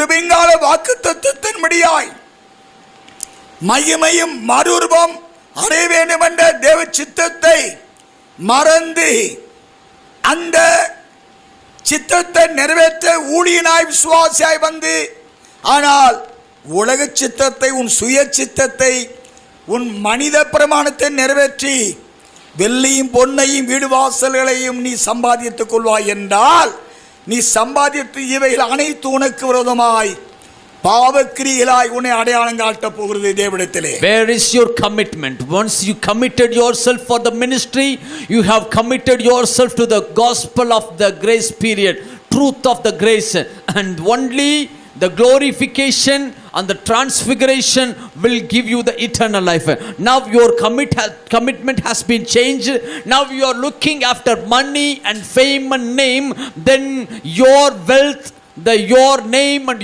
கிருபைங்கால வாக்குத்தத்தத்தின்படியாய் மகிமையும் மறுரூபம் அடைய வேண்டும் என்ற தேவ சித்தத்தை மறந்து அந்த சித்தத்தை நிறைவேற்ற ஊழியனாய் விசுவாசியாய் வந்து, ஆனால் உலக சித்தத்தை, உன் சுய சித்தத்தை, உன் மனித பிரமாணத்தை நிறைவேற்றி வெள்ளியும் பொன்னையும் வீடு வாசல்களையும் நீ சம்பாதித்துக் கொள்வாய் என்றால், நீ சம்பாதித்து இவைகள் அனைத்து உனக்கு விரோதமாய் பாவக்கிரிகளாய் உன்னை அடையாளம் காட்டப் போகிறது தேவனிடத்திலே. Where is your commitment? Once you committed yourself for the ministry, you have committed yourself to the gospel of the grace period, truth of the grace, and only the glorification and the transfiguration will give you the eternal life. Now your commitment has been changed. Now you are looking after money and fame and name. Then your wealth, your name and